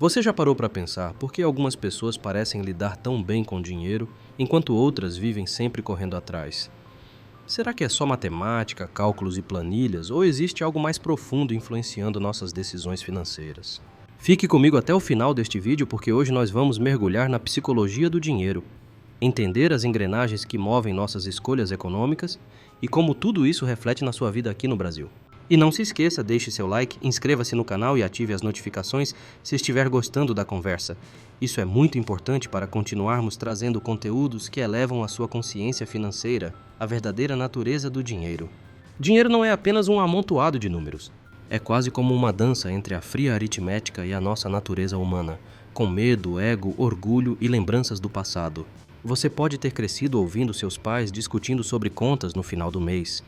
Você já parou para pensar por que algumas pessoas parecem lidar tão bem com dinheiro, enquanto outras vivem sempre correndo atrás? Será que é só matemática, cálculos e planilhas, ou existe algo mais profundo influenciando nossas decisões financeiras? Fique comigo até o final deste vídeo porque hoje nós vamos mergulhar na psicologia do dinheiro, entender as engrenagens que movem nossas escolhas econômicas e como tudo isso reflete na sua vida aqui no Brasil. E não se esqueça, deixe seu like, inscreva-se no canal e ative as notificações se estiver gostando da conversa. Isso é muito importante para continuarmos trazendo conteúdos que elevam a sua consciência financeira, a verdadeira natureza do dinheiro. Dinheiro não é apenas um amontoado de números. É quase como uma dança entre a fria aritmética e a nossa natureza humana, com medo, ego, orgulho e lembranças do passado. Você pode ter crescido ouvindo seus pais discutindo sobre contas no final do mês.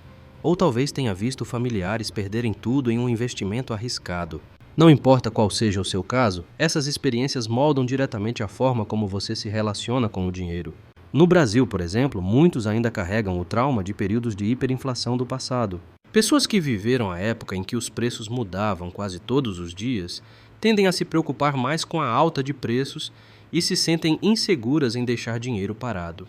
Ou talvez tenha visto familiares perderem tudo em um investimento arriscado. Não importa qual seja o seu caso, essas experiências moldam diretamente a forma como você se relaciona com o dinheiro. No Brasil, por exemplo, muitos ainda carregam o trauma de períodos de hiperinflação do passado. Pessoas que viveram a época em que os preços mudavam quase todos os dias tendem a se preocupar mais com a alta de preços e se sentem inseguras em deixar dinheiro parado.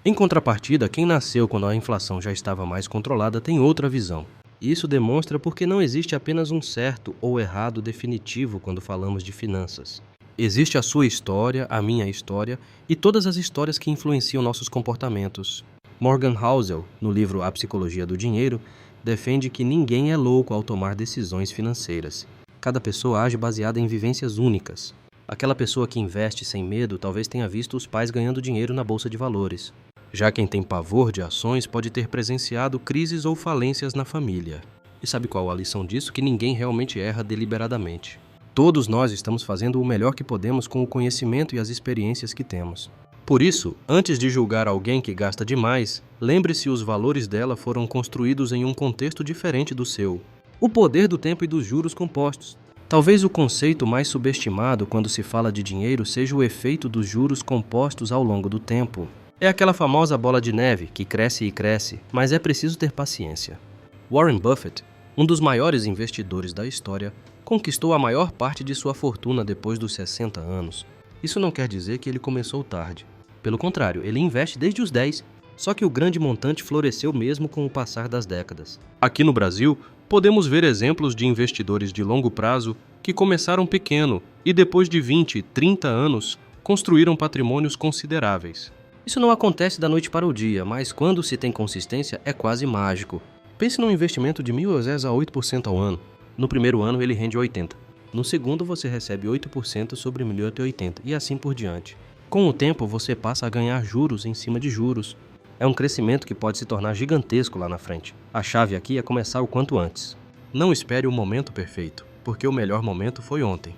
Em contrapartida, quem nasceu quando a inflação já estava mais controlada tem outra visão. Isso demonstra porque não existe apenas um certo ou errado definitivo quando falamos de finanças. Existe a sua história, a minha história e todas as histórias que influenciam nossos comportamentos. Morgan Housel, no livro A Psicologia do Dinheiro, defende que ninguém é louco ao tomar decisões financeiras. Cada pessoa age baseada em vivências únicas. Aquela pessoa que investe sem medo talvez tenha visto os pais ganhando dinheiro na bolsa de valores. Já quem tem pavor de ações pode ter presenciado crises ou falências na família. E sabe qual a lição disso? Que ninguém realmente erra deliberadamente. Todos nós estamos fazendo o melhor que podemos com o conhecimento e as experiências que temos. Por isso, antes de julgar alguém que gasta demais, lembre-se os valores dela foram construídos em um contexto diferente do seu. O poder do tempo e dos juros compostos. Talvez o conceito mais subestimado quando se fala de dinheiro seja o efeito dos juros compostos ao longo do tempo. É aquela famosa bola de neve que cresce e cresce, mas é preciso ter paciência. Warren Buffett, um dos maiores investidores da história, conquistou a maior parte de sua fortuna depois dos 60 anos. Isso não quer dizer que ele começou tarde. Pelo contrário, ele investe desde os 10, só que o grande montante floresceu mesmo com o passar das décadas. Aqui no Brasil, podemos ver exemplos de investidores de longo prazo que começaram pequeno e depois de 20, 30 anos, construíram patrimônios consideráveis. Isso não acontece da noite para o dia, mas quando se tem consistência é quase mágico. Pense num investimento de 1.000 a 8% ao ano. No primeiro ano ele rende 80%. No segundo você recebe 8% sobre 1.080 e assim por diante. Com o tempo você passa a ganhar juros em cima de juros. É um crescimento que pode se tornar gigantesco lá na frente. A chave aqui é começar o quanto antes. Não espere o momento perfeito, porque o melhor momento foi ontem.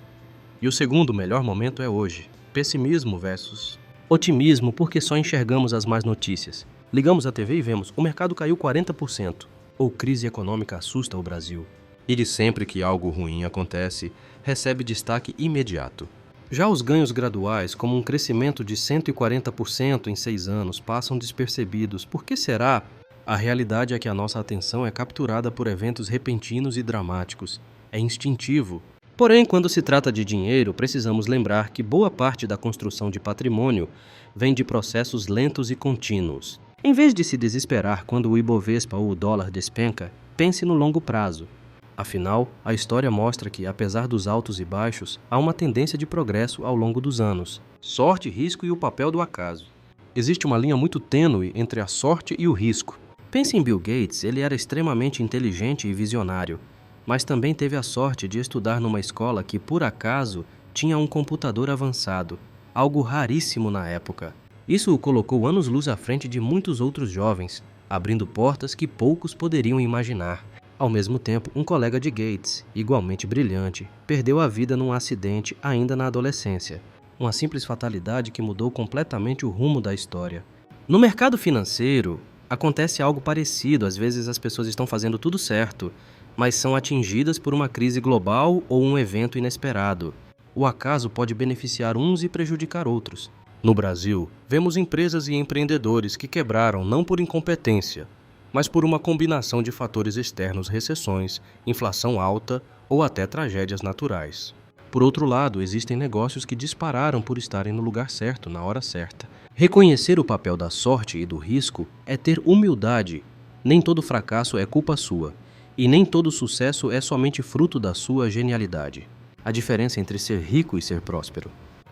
E o segundo melhor momento é hoje. Pessimismo versus otimismo, porque só enxergamos as más notícias. Ligamos a TV e vemos, o mercado caiu 40%. Ou crise econômica assusta o Brasil. E de sempre que algo ruim acontece, recebe destaque imediato. Já os ganhos graduais, como um crescimento de 140% em 6 anos, passam despercebidos. Por que será? A realidade é que a nossa atenção é capturada por eventos repentinos e dramáticos. É instintivo. Porém, quando se trata de dinheiro, precisamos lembrar que boa parte da construção de patrimônio vem de processos lentos e contínuos. Em vez de se desesperar quando o Ibovespa ou o dólar despenca, pense no longo prazo. Afinal, a história mostra que, apesar dos altos e baixos, há uma tendência de progresso ao longo dos anos. Sorte, risco e o papel do acaso. Existe uma linha muito tênue entre a sorte e o risco. Pense em Bill Gates, ele era extremamente inteligente e visionário, mas também teve a sorte de estudar numa escola que, por acaso, tinha um computador avançado, algo raríssimo na época. Isso o colocou anos-luz à frente de muitos outros jovens, abrindo portas que poucos poderiam imaginar. Ao mesmo tempo, um colega de Gates, igualmente brilhante, perdeu a vida num acidente ainda na adolescência. Uma simples fatalidade que mudou completamente o rumo da história. No mercado financeiro, acontece algo parecido. Às vezes as pessoas estão fazendo tudo certo, mas são atingidas por uma crise global ou um evento inesperado. O acaso pode beneficiar uns e prejudicar outros. No Brasil, vemos empresas e empreendedores que quebraram não por incompetência, mas por uma combinação de fatores externos, recessões, inflação alta ou até tragédias naturais. Por outro lado, existem negócios que dispararam por estarem no lugar certo, na hora certa. Reconhecer o papel da sorte e do risco é ter humildade. Nem todo fracasso é culpa sua, e nem todo sucesso é somente fruto da sua genialidade. A diferença entre ser rico e ser próspero.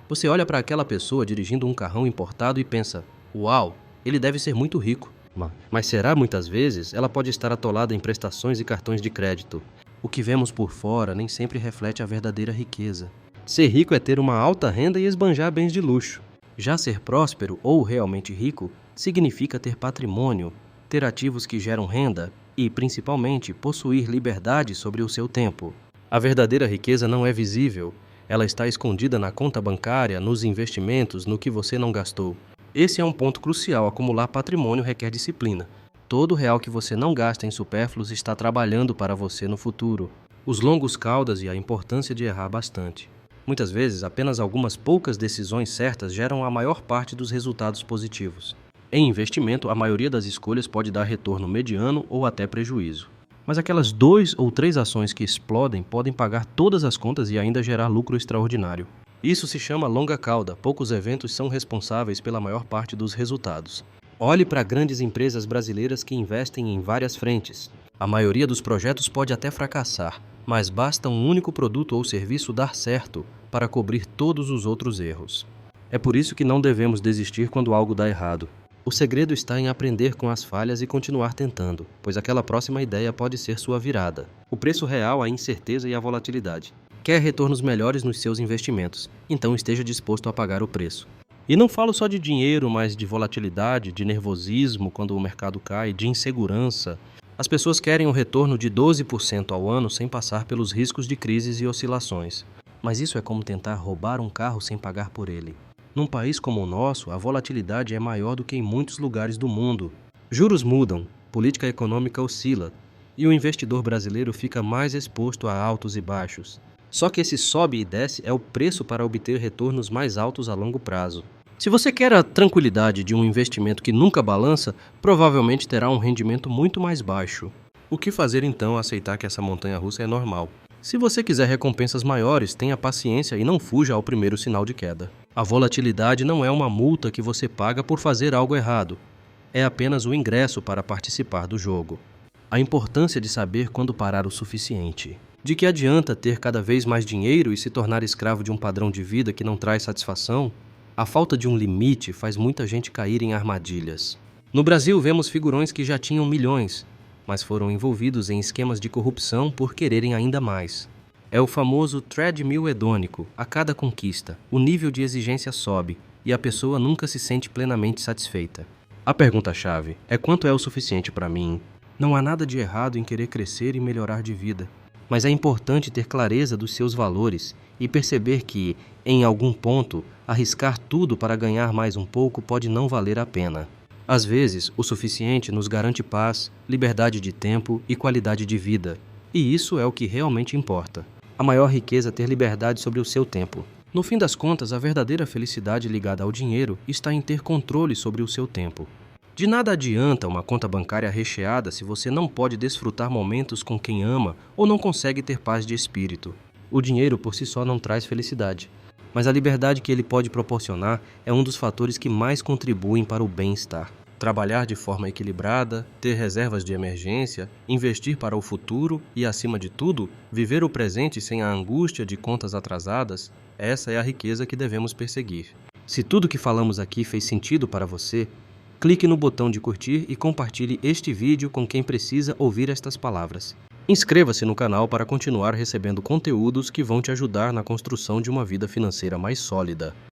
Você olha para aquela pessoa dirigindo um carrão importado e pensa: uau, ele deve ser muito rico. Mas será muitas vezes ela pode estar atolada em prestações e cartões de crédito. O que vemos por fora nem sempre reflete a verdadeira riqueza. Ser rico é ter uma alta renda e esbanjar bens de luxo. Já ser próspero ou realmente rico significa ter patrimônio, ter ativos que geram renda e, principalmente, possuir liberdade sobre o seu tempo. A verdadeira riqueza não é visível. Ela está escondida na conta bancária, nos investimentos, no que você não gastou. Esse é um ponto crucial. Acumular patrimônio requer disciplina. Todo real que você não gasta em supérfluos está trabalhando para você no futuro. Os longos caudas e a importância de errar bastante. Muitas vezes, apenas algumas poucas decisões certas geram a maior parte dos resultados positivos. Em investimento, a maioria das escolhas pode dar retorno mediano ou até prejuízo. Mas aquelas 2 ou 3 ações que explodem podem pagar todas as contas e ainda gerar lucro extraordinário. Isso se chama longa cauda. Poucos eventos são responsáveis pela maior parte dos resultados. Olhe para grandes empresas brasileiras que investem em várias frentes. A maioria dos projetos pode até fracassar, mas basta um único produto ou serviço dar certo para cobrir todos os outros erros. É por isso que não devemos desistir quando algo dá errado. O segredo está em aprender com as falhas e continuar tentando, pois aquela próxima ideia pode ser sua virada. O preço real, a incerteza e a volatilidade. Quer retornos melhores nos seus investimentos, então esteja disposto a pagar o preço. E não falo só de dinheiro, mas de volatilidade, de nervosismo quando o mercado cai, de insegurança. As pessoas querem um retorno de 12% ao ano sem passar pelos riscos de crises e oscilações. Mas isso é como tentar roubar um carro sem pagar por ele. Num país como o nosso, a volatilidade é maior do que em muitos lugares do mundo. Juros mudam, política econômica oscila, e o investidor brasileiro fica mais exposto a altos e baixos. Só que esse sobe e desce é o preço para obter retornos mais altos a longo prazo. Se você quer a tranquilidade de um investimento que nunca balança, provavelmente terá um rendimento muito mais baixo. O que fazer então aceitar que essa montanha-russa é normal? Se você quiser recompensas maiores, tenha paciência e não fuja ao primeiro sinal de queda. A volatilidade não é uma multa que você paga por fazer algo errado. É apenas o ingresso para participar do jogo. A importância de saber quando parar o suficiente. De que adianta ter cada vez mais dinheiro e se tornar escravo de um padrão de vida que não traz satisfação? A falta de um limite faz muita gente cair em armadilhas. No Brasil, vemos figurões que já tinham milhões, mas foram envolvidos em esquemas de corrupção por quererem ainda mais. É o famoso treadmill hedônico. A cada conquista, o nível de exigência sobe e a pessoa nunca se sente plenamente satisfeita. A pergunta-chave é: quanto é o suficiente para mim? Não há nada de errado em querer crescer e melhorar de vida. Mas é importante ter clareza dos seus valores e perceber que, em algum ponto, arriscar tudo para ganhar mais um pouco pode não valer a pena. Às vezes, o suficiente nos garante paz, liberdade de tempo e qualidade de vida. E isso é o que realmente importa. A maior riqueza é ter liberdade sobre o seu tempo. No fim das contas, a verdadeira felicidade ligada ao dinheiro está em ter controle sobre o seu tempo. De nada adianta uma conta bancária recheada se você não pode desfrutar momentos com quem ama ou não consegue ter paz de espírito. O dinheiro por si só não traz felicidade, mas a liberdade que ele pode proporcionar é um dos fatores que mais contribuem para o bem-estar. Trabalhar de forma equilibrada, ter reservas de emergência, investir para o futuro e, acima de tudo, viver o presente sem a angústia de contas atrasadas, essa é a riqueza que devemos perseguir. Se tudo que falamos aqui fez sentido para você, clique no botão de curtir e compartilhe este vídeo com quem precisa ouvir estas palavras. Inscreva-se no canal para continuar recebendo conteúdos que vão te ajudar na construção de uma vida financeira mais sólida.